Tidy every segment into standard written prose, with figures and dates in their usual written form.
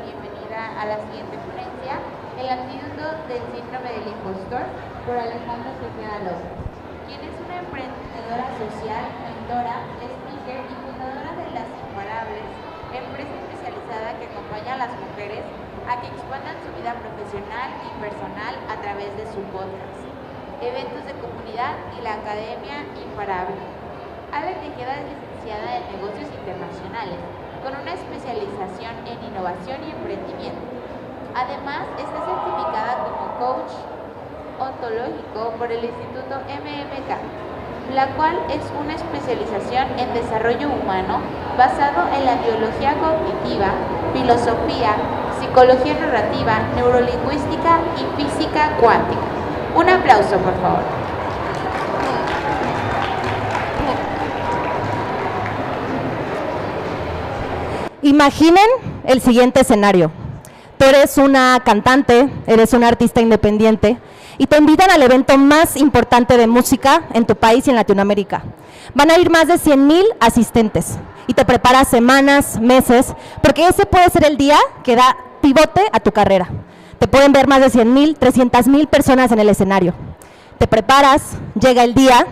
bienvenida a la siguiente ponencia, El antídoto del síndrome del impostor, por Alejandra Tejeda López, quien es una emprendedora social, mentora, speaker y fundadora de Las Imparables, empresa especializada que acompaña a las mujeres a que expandan su vida profesional y personal a través de su podcast, eventos de comunidad y la Academia Imparable. Ale Tejeda es licenciada en Negocios Internacionales, con una especialización en innovación y emprendimiento. Además, está certificada como coach ontológico por el Instituto MMK, la cual es una especialización en desarrollo humano basado en la biología cognitiva, filosofía, psicología narrativa, neurolingüística y física cuántica. Un aplauso, por favor. Imaginen el siguiente escenario. Tú eres una cantante, eres una artista independiente y te invitan al evento más importante de música en tu país y en Latinoamérica. Van a ir más de 100,000 asistentes y te preparas semanas, meses, porque ese puede ser el día que da pivote a tu carrera. Te pueden ver más de 100,000, 300,000 personas en el escenario. Te preparas, llega el día,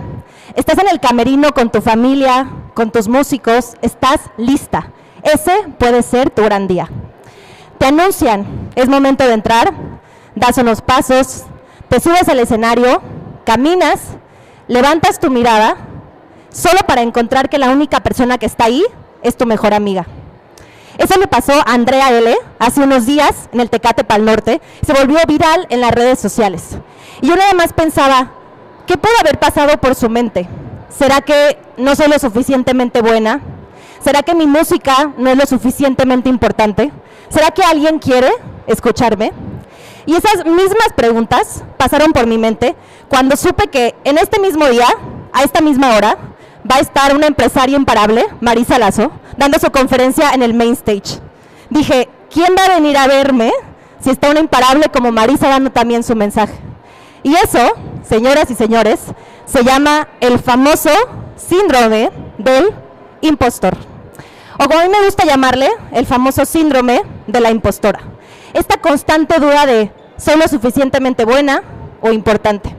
estás en el camerino con tu familia, con tus músicos, estás lista. Ese puede ser tu gran día. Te anuncian, es momento de entrar, das unos pasos, te subes al escenario, caminas, levantas tu mirada, solo para encontrar que la única persona que está ahí es tu mejor amiga. Eso le pasó a Andrea L. hace unos días en el Tecate Pal Norte, se volvió viral en las redes sociales. Y yo nada más pensaba, ¿qué puede haber pasado por su mente? ¿Será que no soy lo suficientemente buena? ¿Será que mi música no es lo suficientemente importante? ¿Será que alguien quiere escucharme? Y esas mismas preguntas pasaron por mi mente cuando supe que en este mismo día, a esta misma hora, va a estar una empresaria imparable, Marisa Lazo, dando su conferencia en el main stage. Dije, ¿quién va a venir a verme si está una imparable como Marisa dando también su mensaje? Y eso, señoras y señores, se llama el famoso síndrome del impostor. O como a mí me gusta llamarle, el famoso síndrome de la impostora. Esta constante duda de, ¿soy lo suficientemente buena o importante?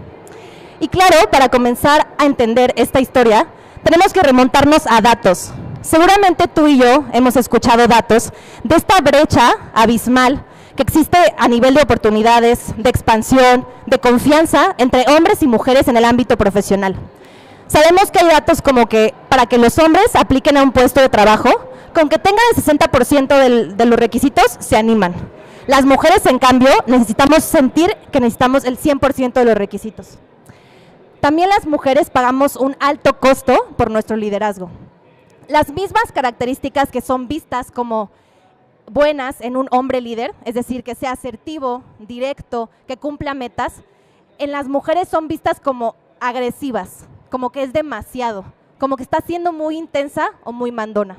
Y claro, para comenzar a entender esta historia, tenemos que remontarnos a datos. Seguramente tú y yo hemos escuchado datos de esta brecha abismal que existe a nivel de oportunidades, de expansión, de confianza entre hombres y mujeres en el ámbito profesional. Sabemos que hay datos como que para que los hombres apliquen a un puesto de trabajo, con que tengan el 60% de los requisitos, se animan. Las mujeres, en cambio, necesitamos sentir que necesitamos el 100% de los requisitos. También las mujeres pagamos un alto costo por nuestro liderazgo. Las mismas características que son vistas como buenas en un hombre líder, es decir, que sea asertivo, directo, que cumpla metas, en las mujeres son vistas como agresivas, como que es demasiado, como que está siendo muy intensa o muy mandona.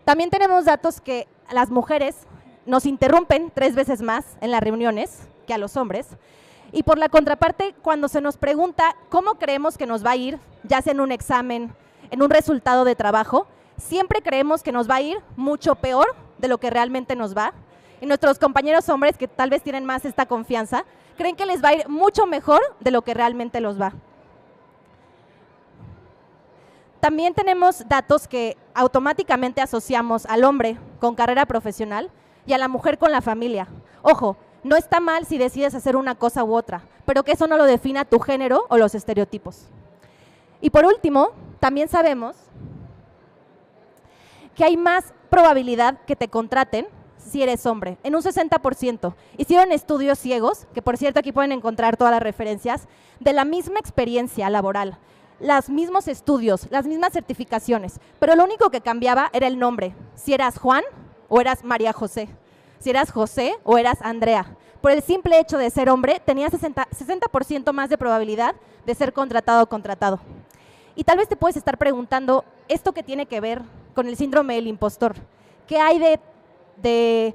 También tenemos datos que las mujeres nos interrumpen 3 veces más en las reuniones que a los hombres. Y por la contraparte, cuando se nos pregunta cómo creemos que nos va a ir, ya sea en un examen, en un resultado de trabajo, siempre creemos que nos va a ir mucho peor de lo que realmente nos va. Y nuestros compañeros hombres, que tal vez tienen más esta confianza, creen que les va a ir mucho mejor de lo que realmente los va. También tenemos datos que automáticamente asociamos al hombre con carrera profesional y a la mujer con la familia. Ojo, no está mal si decides hacer una cosa u otra, pero que eso no lo defina tu género o los estereotipos. Y por último, también sabemos que hay más probabilidad que te contraten si eres hombre, en un 60%. Hicieron estudios ciegos, que por cierto aquí pueden encontrar todas las referencias, de la misma experiencia laboral, los mismos estudios, las mismas certificaciones, pero lo único que cambiaba era el nombre, si eras Juan o eras María José, si eras José o eras Andrea. Por el simple hecho de ser hombre, tenías 60% más de probabilidad de ser contratado o contratado. Y tal vez te puedes estar preguntando, ¿esto qué tiene que ver con el síndrome del impostor? ¿Qué hay de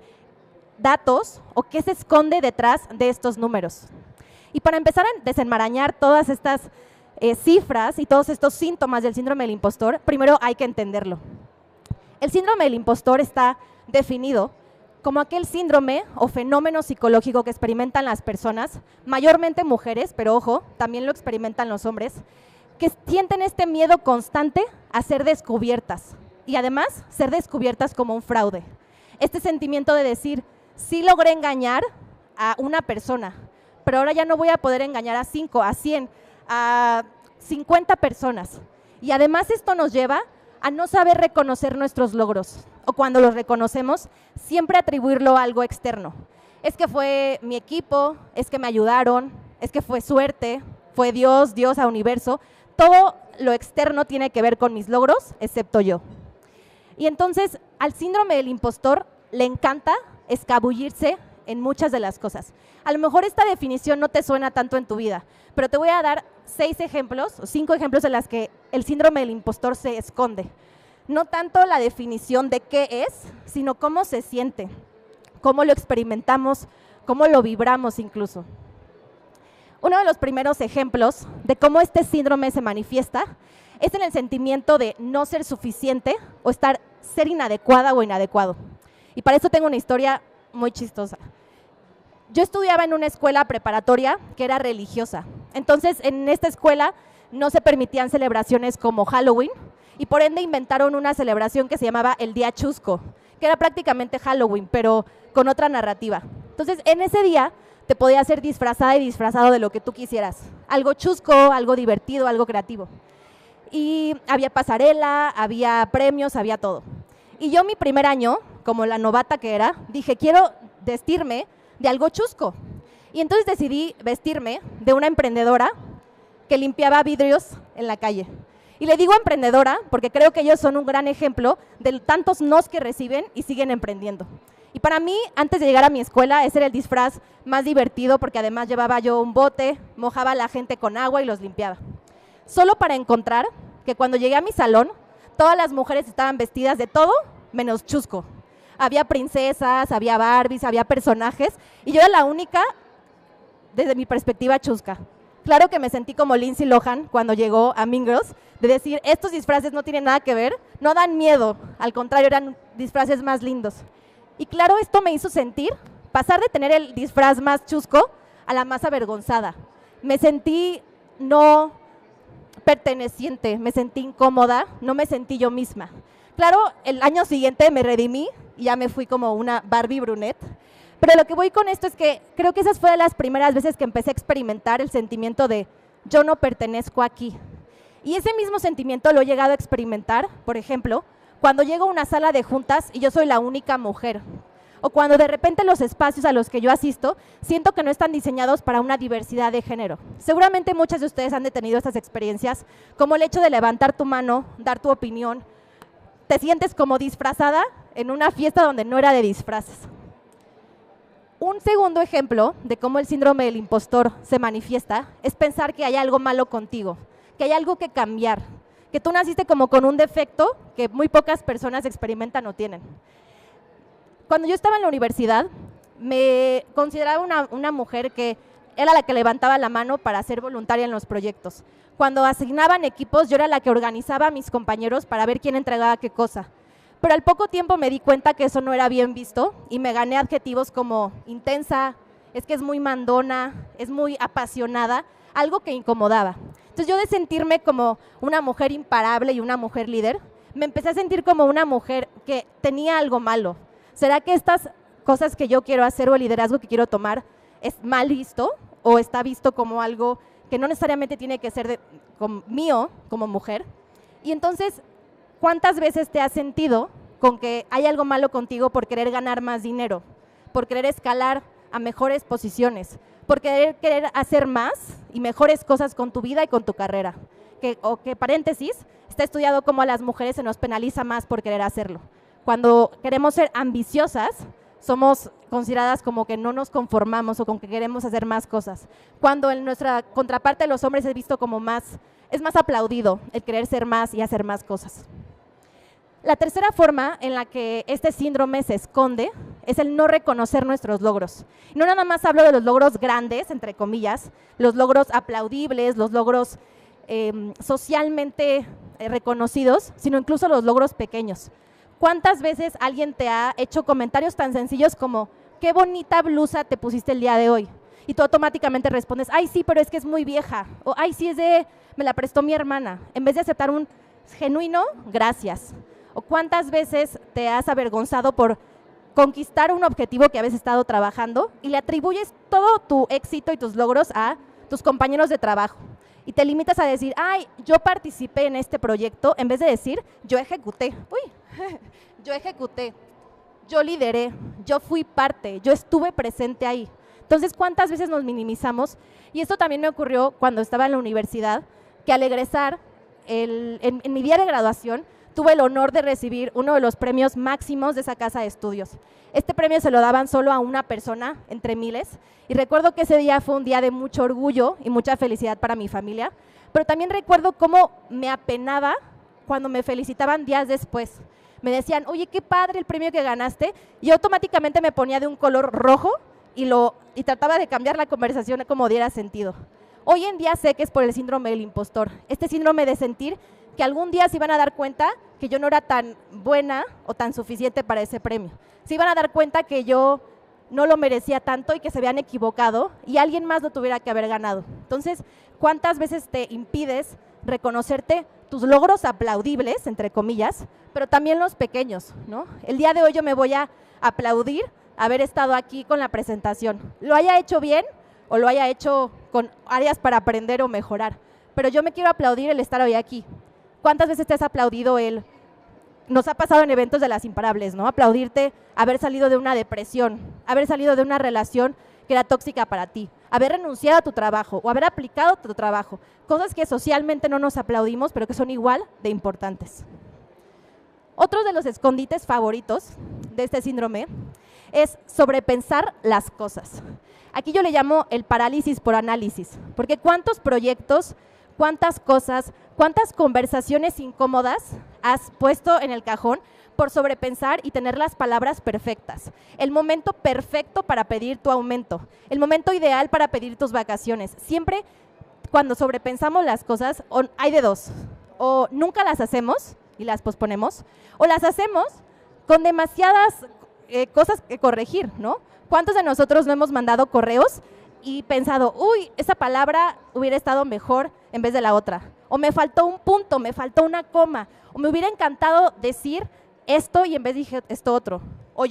datos o qué se esconde detrás de estos números? Y para empezar a desenmarañar todas estas cifras y todos estos síntomas del síndrome del impostor, primero hay que entenderlo. El síndrome del impostor está definido como aquel síndrome o fenómeno psicológico que experimentan las personas, mayormente mujeres, pero ojo, también lo experimentan los hombres, que sienten este miedo constante a ser descubiertas y además ser descubiertas como un fraude. Este sentimiento de decir, sí logré engañar a una persona, pero ahora ya no voy a poder engañar a 5, a 100, a 50 personas. Y además esto nos lleva a no saber reconocer nuestros logros, o cuando los reconocemos, siempre atribuirlo a algo externo. Es que fue mi equipo, es que me ayudaron, es que fue suerte, fue Dios, Dios a universo. Todo lo externo tiene que ver con mis logros, excepto yo. Y entonces al síndrome del impostor le encanta escabullirse en muchas de las cosas. A lo mejor esta definición no te suena tanto en tu vida, pero te voy a dar 6 ejemplos, o 5 ejemplos en las que el síndrome del impostor se esconde. No tanto la definición de qué es, sino cómo se siente, cómo lo experimentamos, cómo lo vibramos incluso. Uno de los primeros ejemplos de cómo este síndrome se manifiesta es en el sentimiento de no ser suficiente o ser inadecuada o inadecuado. Y para eso tengo una historia muy chistosa. Yo estudiaba en una escuela preparatoria que era religiosa. Entonces, en esta escuela no se permitían celebraciones como Halloween y por ende inventaron una celebración que se llamaba el Día Chusco, que era prácticamente Halloween, pero con otra narrativa. Entonces, en ese día te podías ser disfrazada y disfrazado de lo que tú quisieras. Algo chusco, algo divertido, algo creativo. Y había pasarela, había premios, había todo. Y yo mi primer año, como la novata que era, dije, quiero vestirme de algo chusco. Y entonces decidí vestirme de una emprendedora que limpiaba vidrios en la calle. Y le digo emprendedora porque creo que ellos son un gran ejemplo de tantos nos que reciben y siguen emprendiendo. Y para mí, antes de llegar a mi escuela, ese era el disfraz más divertido porque además llevaba yo un bote, mojaba a la gente con agua y los limpiaba. Solo para encontrar que cuando llegué a mi salón, todas las mujeres estaban vestidas de todo menos chusco. Había princesas, había Barbies, había personajes y yo era la única, desde mi perspectiva, chusca. Claro que me sentí como Lindsay Lohan cuando llegó a Mean Girls, de decir, estos disfraces no tienen nada que ver, no dan miedo, al contrario, eran disfraces más lindos. Y claro, esto me hizo sentir, pasar de tener el disfraz más chusco a la más avergonzada. Me sentí no perteneciente, me sentí incómoda, no me sentí yo misma. Claro, el año siguiente me redimí y ya me fui como una Barbie brunette. Pero lo que voy con esto es que creo que esas fueron las primeras veces que empecé a experimentar el sentimiento de yo no pertenezco aquí. Y ese mismo sentimiento lo he llegado a experimentar, por ejemplo, cuando llego a una sala de juntas y yo soy la única mujer. O cuando de repente los espacios a los que yo asisto siento que no están diseñados para una diversidad de género. Seguramente muchas de ustedes han tenido estas experiencias, como el hecho de levantar tu mano, dar tu opinión. Te sientes como disfrazada en una fiesta donde no era de disfraces. Un segundo ejemplo de cómo el síndrome del impostor se manifiesta es pensar que hay algo malo contigo, que hay algo que cambiar, que tú naciste como con un defecto que muy pocas personas experimentan o tienen. Cuando yo estaba en la universidad, me consideraba una mujer que era la que levantaba la mano para ser voluntaria en los proyectos. Cuando asignaban equipos, yo era la que organizaba a mis compañeros para ver quién entregaba qué cosa. Pero al poco tiempo me di cuenta que eso no era bien visto y me gané adjetivos como intensa, es que es muy mandona, es muy apasionada, algo que incomodaba. Entonces yo de sentirme como una mujer imparable y una mujer líder, me empecé a sentir como una mujer que tenía algo malo. ¿Será que estas cosas que yo quiero hacer o el liderazgo que quiero tomar es mal visto o está visto como algo que no necesariamente tiene que ser mío como mujer? Y entonces, ¿cuántas veces te has sentido con que hay algo malo contigo por querer ganar más dinero, por querer escalar a mejores posiciones, por querer hacer más y mejores cosas con tu vida y con tu carrera? Que paréntesis, está estudiado cómo a las mujeres se nos penaliza más por querer hacerlo. Cuando queremos ser ambiciosas, somos consideradas como que no nos conformamos o con que queremos hacer más cosas. Cuando en nuestra contraparte de los hombres es visto como es más aplaudido el querer ser más y hacer más cosas. La tercera forma en la que este síndrome se esconde es el no reconocer nuestros logros. No nada más hablo de los logros grandes, entre comillas, los logros aplaudibles, los logros socialmente reconocidos, sino incluso los logros pequeños. ¿Cuántas veces alguien te ha hecho comentarios tan sencillos como, qué bonita blusa te pusiste el día de hoy? Y tú automáticamente respondes, ay, sí, pero es que es muy vieja. O, ay, sí, me la prestó mi hermana. En vez de aceptar un genuino, gracias. O cuántas veces te has avergonzado por conquistar un objetivo que habías estado trabajando y le atribuyes todo tu éxito y tus logros a tus compañeros de trabajo. Y te limitas a decir, ay, yo participé en este proyecto, en vez de decir, yo ejecuté. Yo ejecuté, yo lideré, yo fui parte, yo estuve presente ahí. Entonces, ¿cuántas veces nos minimizamos? Y esto también me ocurrió cuando estaba en la universidad, que al egresar, en mi día de graduación, tuve el honor de recibir uno de los premios máximos de esa casa de estudios. Este premio se lo daban solo a una persona entre miles, y recuerdo que ese día fue un día de mucho orgullo y mucha felicidad para mi familia, pero también recuerdo cómo me apenaba cuando me felicitaban días después. Me decían, oye, qué padre el premio que ganaste, y automáticamente me ponía de un color rojo y trataba de cambiar la conversación como diera sentido. Hoy en día sé que es por el síndrome del impostor, este síndrome de sentir que algún día se iban a dar cuenta que yo no era tan buena o tan suficiente para ese premio. Se iban a dar cuenta que yo no lo merecía tanto y que se habían equivocado y alguien más lo tuviera que haber ganado. Entonces, ¿cuántas veces te impides reconocerte tus logros aplaudibles, entre comillas, pero también los pequeños, ¿no? El día de hoy yo me voy a aplaudir haber estado aquí con la presentación. Lo haya hecho bien o lo haya hecho con áreas para aprender o mejorar, pero yo me quiero aplaudir el estar hoy aquí. ¿Cuántas veces te has aplaudido nos ha pasado en eventos de las imparables, ¿no? Aplaudirte haber salido de una depresión, haber salido de una relación que era tóxica para ti, haber renunciado a tu trabajo o haber aplicado tu trabajo, cosas que socialmente no nos aplaudimos, pero que son igual de importantes. Otro de los escondites favoritos de este síndrome es sobrepensar las cosas. Aquí yo le llamo el parálisis por análisis, porque cuántos proyectos, cuántas cosas, cuántas conversaciones incómodas has puesto en el cajón por sobrepensar y tener las palabras perfectas. El momento perfecto para pedir tu aumento, el momento ideal para pedir tus vacaciones. Siempre cuando sobrepensamos las cosas, hay de dos, o nunca las hacemos y las posponemos, o las hacemos con demasiadas cosas que corregir, ¿no? ¿Cuántos de nosotros no hemos mandado correos y pensado, uy, esa palabra hubiera estado mejor en vez de la otra? O me faltó un punto, me faltó una coma, o me hubiera encantado decir esto y en vez dije esto otro. O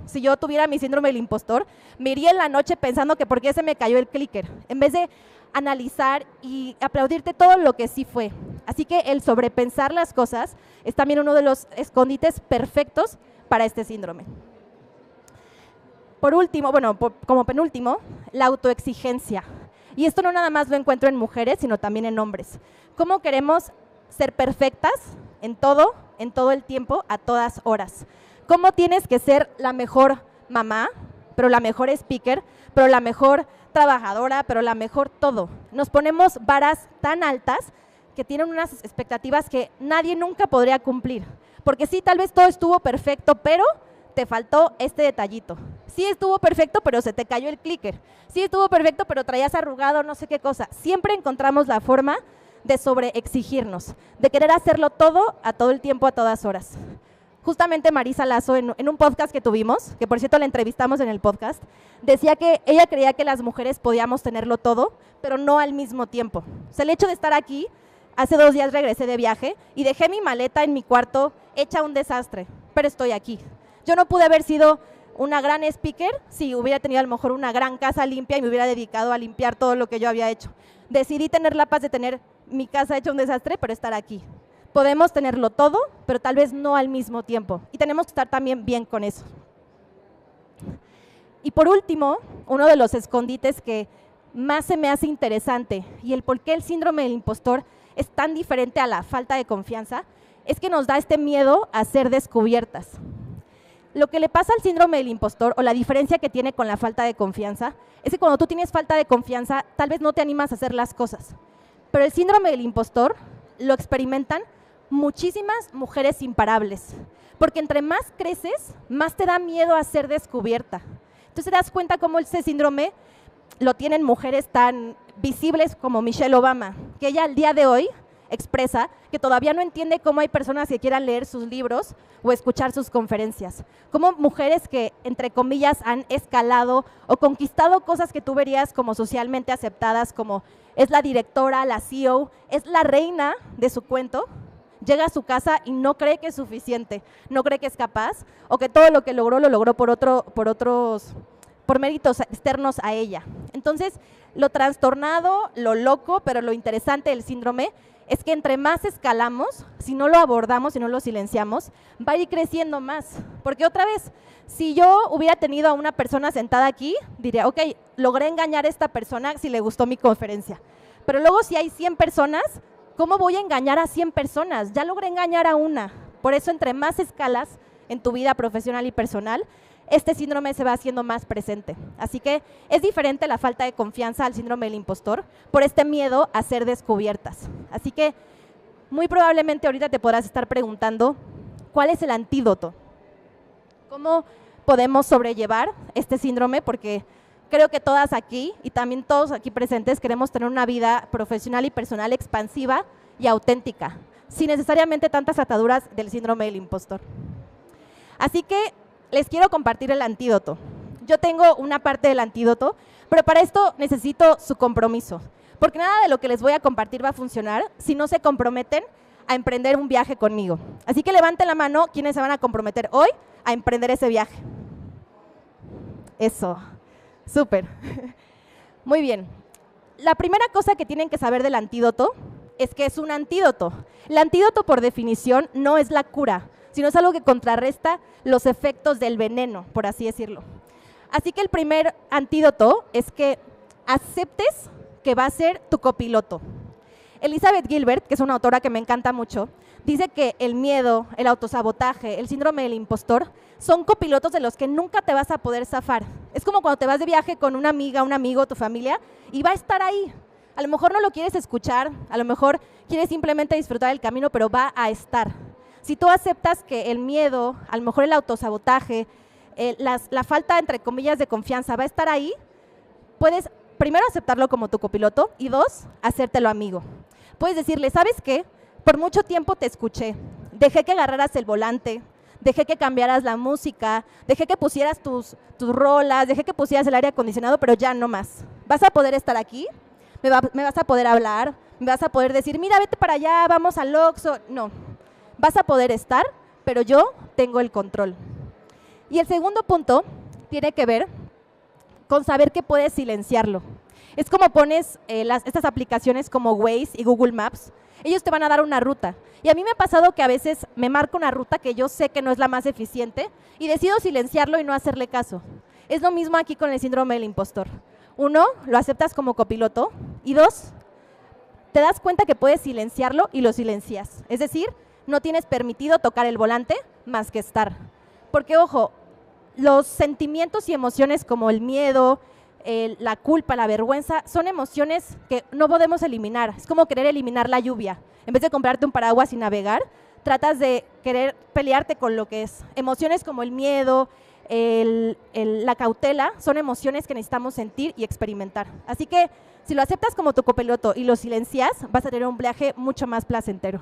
si yo tuviera mi síndrome del impostor, me iría en la noche pensando que por qué se me cayó el clicker, en vez de analizar y aplaudirte todo lo que sí fue. Así que el sobrepensar las cosas es también uno de los escondites perfectos para este síndrome. Por último, como penúltimo, la autoexigencia. Y esto no nada más lo encuentro en mujeres, sino también en hombres. ¿Cómo queremos ser perfectas en todo el tiempo, a todas horas? ¿Cómo tienes que ser la mejor mamá, pero la mejor speaker, pero la mejor trabajadora, pero la mejor todo? Nos ponemos varas tan altas que tienen unas expectativas que nadie nunca podría cumplir. Porque sí, tal vez todo estuvo perfecto, pero te faltó este detallito. Sí estuvo perfecto, pero se te cayó el clicker. Sí estuvo perfecto, pero traías arrugado no sé qué cosa. Siempre encontramos la forma de sobreexigirnos, de querer hacerlo todo a todo el tiempo, a todas horas. Justamente Marisa Lazo, en un podcast que tuvimos, que por cierto la entrevistamos en el podcast, decía que ella creía que las mujeres podíamos tenerlo todo, pero no al mismo tiempo. O sea, el hecho de estar aquí, hace 2 días regresé de viaje y dejé mi maleta en mi cuarto hecha un desastre, pero estoy aquí. Yo no pude haber sido una gran speaker si hubiera tenido a lo mejor una gran casa limpia y me hubiera dedicado a limpiar todo lo que yo había hecho. Decidí tener la paz de tener mi casa hecha un desastre, pero estar aquí. Podemos tenerlo todo, pero tal vez no al mismo tiempo. Y tenemos que estar también bien con eso. Y por último, uno de los escondites que más se me hace interesante y el por qué el síndrome del impostor es tan diferente a la falta de confianza, es que nos da este miedo a ser descubiertas. Lo que le pasa al síndrome del impostor o la diferencia que tiene con la falta de confianza es que cuando tú tienes falta de confianza, tal vez no te animas a hacer las cosas. Pero el síndrome del impostor lo experimentan muchísimas mujeres imparables, porque entre más creces, más te da miedo a ser descubierta. Entonces te das cuenta cómo ese síndrome lo tienen mujeres tan visibles como Michelle Obama, que ella al día de hoy expresa que todavía no entiende cómo hay personas que quieran leer sus libros o escuchar sus conferencias. Cómo mujeres que, entre comillas, han escalado o conquistado cosas que tú verías como socialmente aceptadas, como es la directora, la CEO, es la reina de su cuento, llega a su casa y no cree que es suficiente, no cree que es capaz, o que todo lo que logró, lo logró por méritos externos a ella. Entonces, lo trastornado, lo loco, pero lo interesante del síndrome es que entre más escalamos, si no lo abordamos, si no lo silenciamos, va a ir creciendo más. Porque otra vez, si yo hubiera tenido a una persona sentada aquí, diría, ok, logré engañar a esta persona si le gustó mi conferencia. Pero luego si hay 100 personas, ¿cómo voy a engañar a 100 personas? Ya logré engañar a una. Por eso, entre más escalas en tu vida profesional y personal, este síndrome se va haciendo más presente. Así que es diferente la falta de confianza al síndrome del impostor por este miedo a ser descubiertas. Así que muy probablemente ahorita te podrás estar preguntando, ¿cuál es el antídoto? ¿Cómo podemos sobrellevar este síndrome? Porque creo que todas aquí y también todos aquí presentes queremos tener una vida profesional y personal expansiva y auténtica, sin necesariamente tantas ataduras del síndrome del impostor. Así que les quiero compartir el antídoto. Yo tengo una parte del antídoto, pero para esto necesito su compromiso, porque nada de lo que les voy a compartir va a funcionar si no se comprometen a emprender un viaje conmigo. Así que levanten la mano quienes se van a comprometer hoy a emprender ese viaje. Eso, súper. Muy bien. La primera cosa que tienen que saber del antídoto es que es un antídoto. El antídoto, por definición, no es la cura, sino es algo que contrarresta los efectos del veneno, por así decirlo. Así que el primer antídoto es que aceptes que va a ser tu copiloto. Elizabeth Gilbert, que es una autora que me encanta mucho, dice que el miedo, el autosabotaje, el síndrome del impostor son copilotos de los que nunca te vas a poder zafar. Es como cuando te vas de viaje con una amiga, un amigo, tu familia, y va a estar ahí. A lo mejor no lo quieres escuchar, a lo mejor quieres simplemente disfrutar el camino, pero va a estar. Si tú aceptas que el miedo, a lo mejor el autosabotaje, la falta, entre comillas, de confianza va a estar ahí, puedes primero aceptarlo como tu copiloto y dos, hacértelo amigo. Puedes decirle, ¿sabes qué? Por mucho tiempo te escuché, dejé que agarraras el volante, dejé que cambiaras la música, dejé que pusieras tus rolas, dejé que pusieras el aire acondicionado, pero ya no más. Vas a poder estar aquí, me vas a poder hablar, me vas a poder decir, mira, vete para allá, vamos al Oxxo. No. Vas a poder estar, pero yo tengo el control. Y el segundo punto tiene que ver con saber que puedes silenciarlo. Es como pones estas aplicaciones como Waze y Google Maps, ellos te van a dar una ruta. Y a mí me ha pasado que a veces me marca una ruta que yo sé que no es la más eficiente y decido silenciarlo y no hacerle caso. Es lo mismo aquí con el síndrome del impostor. Uno, lo aceptas como copiloto y dos, te das cuenta que puedes silenciarlo y lo silencias. Es decir, no tienes permitido tocar el volante más que estar. Porque, ojo, los sentimientos y emociones como el miedo, la culpa, la vergüenza, son emociones que no podemos eliminar. Es como querer eliminar la lluvia. En vez de comprarte un paraguas y navegar, tratas de querer pelearte con lo que es. Emociones como el miedo, la cautela, son emociones que necesitamos sentir y experimentar. Así que, si lo aceptas como tu copiloto y lo silencias, vas a tener un viaje mucho más placentero.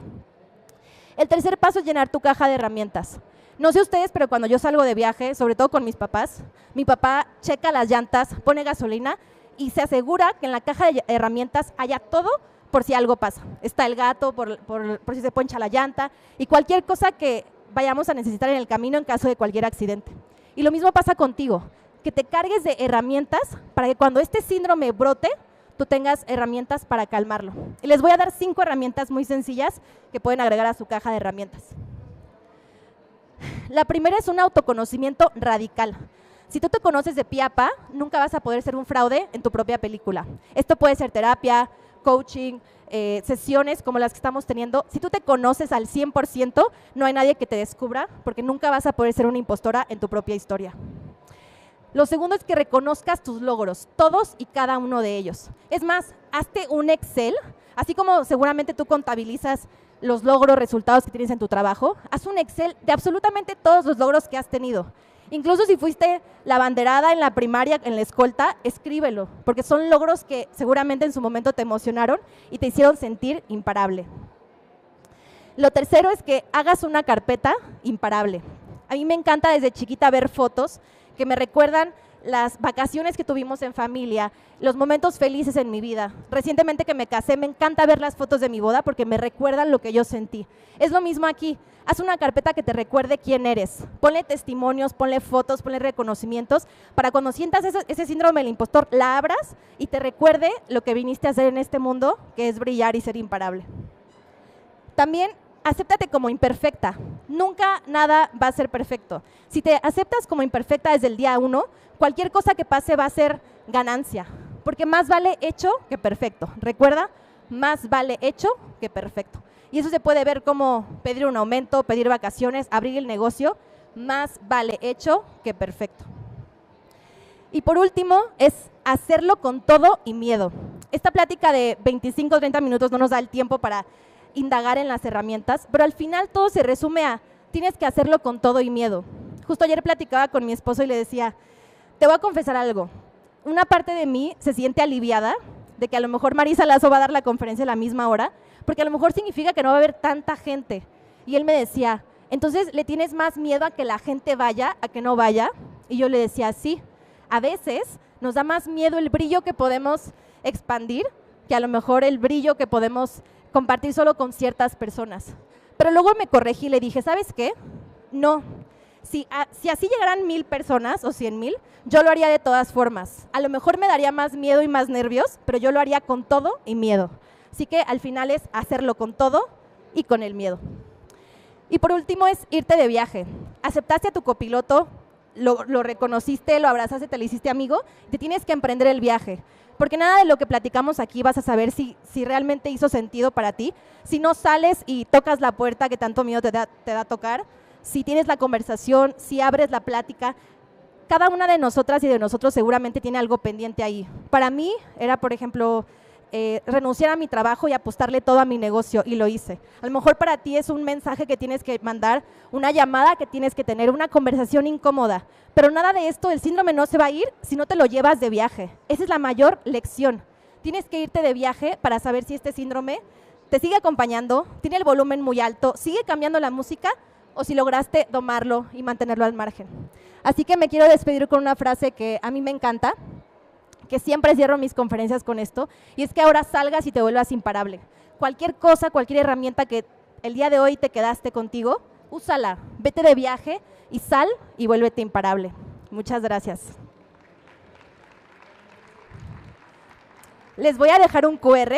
El tercer paso es llenar tu caja de herramientas. No sé ustedes, pero cuando yo salgo de viaje, sobre todo con mis papás, mi papá checa las llantas, pone gasolina y se asegura que en la caja de herramientas haya todo por si algo pasa. Está el gato, por si se poncha la llanta y cualquier cosa que vayamos a necesitar en el camino en caso de cualquier accidente. Y lo mismo pasa contigo, que te cargues de herramientas para que cuando este síndrome brote, tú tengas herramientas para calmarlo. Y les voy a dar 5 herramientas muy sencillas que pueden agregar a su caja de herramientas. La primera es un autoconocimiento radical. Si tú te conoces de pie a pa, nunca vas a poder ser un fraude en tu propia película. Esto puede ser terapia, coaching, sesiones como las que estamos teniendo. Si tú te conoces al 100%, no hay nadie que te descubra, porque nunca vas a poder ser una impostora en tu propia historia. Lo segundo es que reconozcas tus logros, todos y cada uno de ellos. Es más, hazte un Excel, así como seguramente tú contabilizas los logros, resultados que tienes en tu trabajo, haz un Excel de absolutamente todos los logros que has tenido. Incluso si fuiste la abanderada en la primaria, en la escolta, escríbelo, porque son logros que seguramente en su momento te emocionaron y te hicieron sentir imparable. Lo tercero es que hagas una carpeta imparable. A mí me encanta desde chiquita ver fotos que me recuerdan las vacaciones que tuvimos en familia, los momentos felices en mi vida. Recientemente que me casé, me encanta ver las fotos de mi boda porque me recuerdan lo que yo sentí. Es lo mismo aquí. Haz una carpeta que te recuerde quién eres. Ponle testimonios, ponle fotos, ponle reconocimientos, para cuando sientas ese síndrome del impostor, la abras y te recuerde lo que viniste a hacer en este mundo, que es brillar y ser imparable. También acéptate como imperfecta. Nunca nada va a ser perfecto. Si te aceptas como imperfecta desde el día 1, cualquier cosa que pase va a ser ganancia, porque más vale hecho que perfecto. Recuerda, más vale hecho que perfecto. Y eso se puede ver como pedir un aumento, pedir vacaciones, abrir el negocio, más vale hecho que perfecto. Y por último, es hacerlo con todo y miedo. Esta plática de 25 o 30 minutos no nos da el tiempo para indagar en las herramientas, pero al final todo se resume a tienes que hacerlo con todo y miedo. Justo ayer platicaba con mi esposo y le decía, te voy a confesar algo. Una parte de mí se siente aliviada de que a lo mejor Marisa Lazo va a dar la conferencia a la misma hora, porque a lo mejor significa que no va a haber tanta gente. Y él me decía, entonces, ¿le tienes más miedo a que la gente vaya, a que no vaya? Y yo le decía, sí. A veces nos da más miedo el brillo que podemos expandir que a lo mejor el brillo que podemos compartir solo con ciertas personas. Pero luego me corregí y le dije, ¿sabes qué? No. Si así llegaran 1000 personas o 100,000, yo lo haría de todas formas. A lo mejor me daría más miedo y más nervios, pero yo lo haría con todo y miedo. Así que al final es hacerlo con todo y con el miedo. Y por último es irte de viaje. Aceptaste a tu copiloto, lo reconociste, lo abrazaste, te lo hiciste amigo, te tienes que emprender el viaje. Porque nada de lo que platicamos aquí vas a saber si realmente hizo sentido para ti. Si no sales y tocas la puerta que tanto miedo te da a tocar, si tienes la conversación, si abres la plática, cada una de nosotras y de nosotros seguramente tiene algo pendiente ahí. Para mí era, por ejemplo, renunciar a mi trabajo y apostarle todo a mi negocio, y lo hice. A lo mejor para ti es un mensaje que tienes que mandar, una llamada que tienes que tener, una conversación incómoda, pero nada de esto, el síndrome no se va a ir si no te lo llevas de viaje. Esa es la mayor lección. Tienes que irte de viaje para saber si este síndrome te sigue acompañando, tiene el volumen muy alto, sigue cambiando la música, o si lograste domarlo y mantenerlo al margen. Así que me quiero despedir con una frase que a mí me encanta, que siempre cierro mis conferencias con esto, y es que ahora salgas y te vuelvas imparable. Cualquier cosa, cualquier herramienta que el día de hoy te quedaste contigo, úsala, vete de viaje y sal y vuélvete imparable. Muchas gracias. Les voy a dejar un QR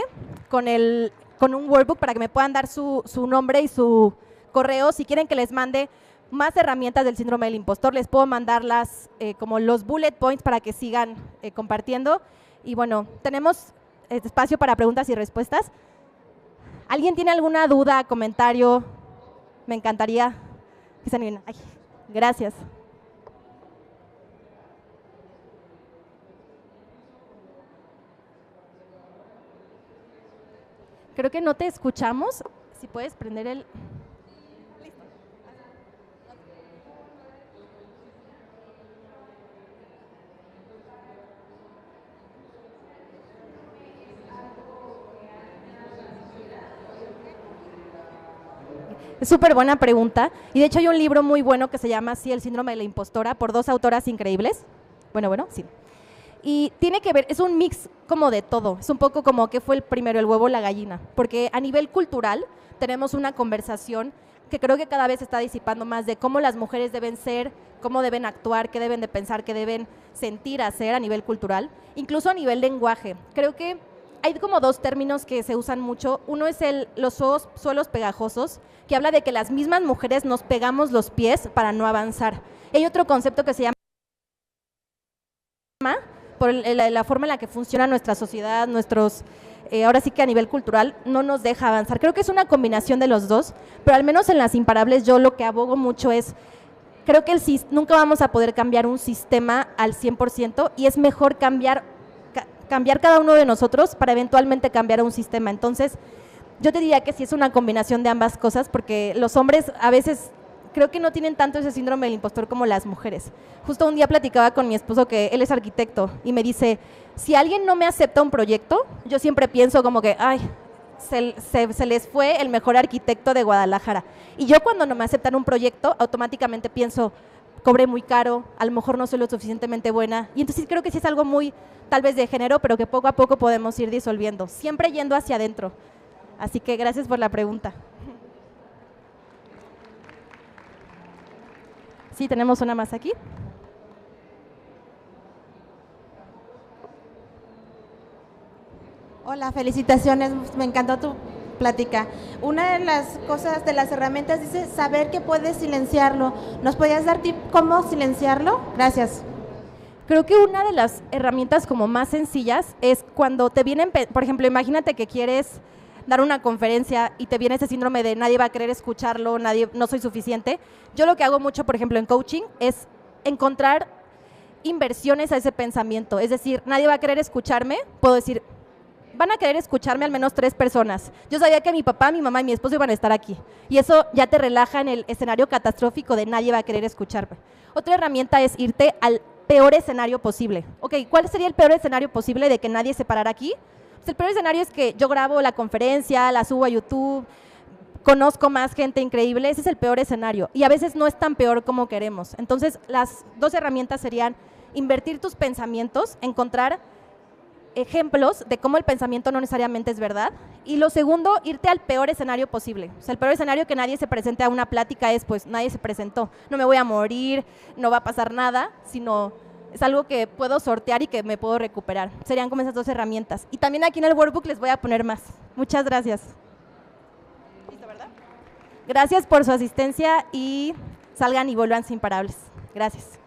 con un workbook para que me puedan dar su nombre y su correo. Si quieren que les mande más herramientas del síndrome del impostor, les puedo mandarlas como los bullet points para que sigan compartiendo. Y bueno, tenemos espacio para preguntas y respuestas. ¿Alguien tiene alguna duda, comentario? Me encantaría que se animen. Ay, gracias. Creo que no te escuchamos. Si puedes prender el... Es súper buena pregunta, y de hecho hay un libro muy bueno que se llama así, El síndrome de la impostora, por 2 autoras increíbles. Bueno, sí. Y tiene que ver, es un mix como de todo, es un poco como qué fue el primero, el huevo o la gallina, porque a nivel cultural tenemos una conversación que creo que cada vez se está disipando más de cómo las mujeres deben ser, cómo deben actuar, qué deben de pensar, qué deben sentir, hacer a nivel cultural, incluso a nivel lenguaje. Creo que hay como 2 términos que se usan mucho. Uno es los suelos pegajosos, que habla de que las mismas mujeres nos pegamos los pies para no avanzar. Hay otro concepto que se llama, por la forma en la que funciona nuestra sociedad, ahora sí que a nivel cultural, no nos deja avanzar. Creo que es una combinación de los dos, pero al menos en las imparables yo lo que abogo mucho es, creo que nunca vamos a poder cambiar un sistema al 100%, y es mejor cambiar cada uno de nosotros para eventualmente cambiar un sistema. Entonces, yo te diría que sí es una combinación de ambas cosas, porque los hombres a veces creo que no tienen tanto ese síndrome del impostor como las mujeres. Justo un día platicaba con mi esposo, que él es arquitecto, y me dice, si alguien no me acepta un proyecto, yo siempre pienso como que, ay, se les fue el mejor arquitecto de Guadalajara. Y yo cuando no me aceptan un proyecto, automáticamente pienso, cobré muy caro, a lo mejor no soy lo suficientemente buena. Y entonces creo que sí es algo muy, tal vez de género, pero que poco a poco podemos ir disolviendo, siempre yendo hacia adentro. Así que gracias por la pregunta. Sí, tenemos una más aquí. Hola, felicitaciones, me encantó tu plática. Una de las cosas, de las herramientas, dice saber que puedes silenciarlo. ¿Nos podrías dar tip cómo silenciarlo? Gracias. Creo que una de las herramientas como más sencillas es cuando te vienen, por ejemplo, imagínate que quieres dar una conferencia y te viene ese síndrome de nadie va a querer escucharlo, no soy suficiente. Yo lo que hago mucho, por ejemplo, en coaching es encontrar inversiones a ese pensamiento. Es decir, nadie va a querer escucharme, puedo decir, van a querer escucharme al menos 3 personas. Yo sabía que mi papá, mi mamá y mi esposo iban a estar aquí. Y eso ya te relaja en el escenario catastrófico de nadie va a querer escucharme. Otra herramienta es irte al peor escenario posible. Ok, ¿cuál sería el peor escenario posible de que nadie se parara aquí? Pues el peor escenario es que yo grabo la conferencia, la subo a YouTube, conozco más gente increíble. Ese es el peor escenario. Y a veces no es tan peor como queremos. Entonces, las 2 herramientas serían invertir tus pensamientos, encontrar ejemplos de cómo el pensamiento no necesariamente es verdad. Y lo segundo, irte al peor escenario posible. O sea, el peor escenario que nadie se presente a una plática es, pues, nadie se presentó. No me voy a morir, no va a pasar nada, sino es algo que puedo sortear y que me puedo recuperar. Serían como esas 2 herramientas. Y también aquí en el workbook les voy a poner más. Muchas gracias. ¿Listo, verdad? Gracias por su asistencia y salgan y vuelvan imparables. Gracias.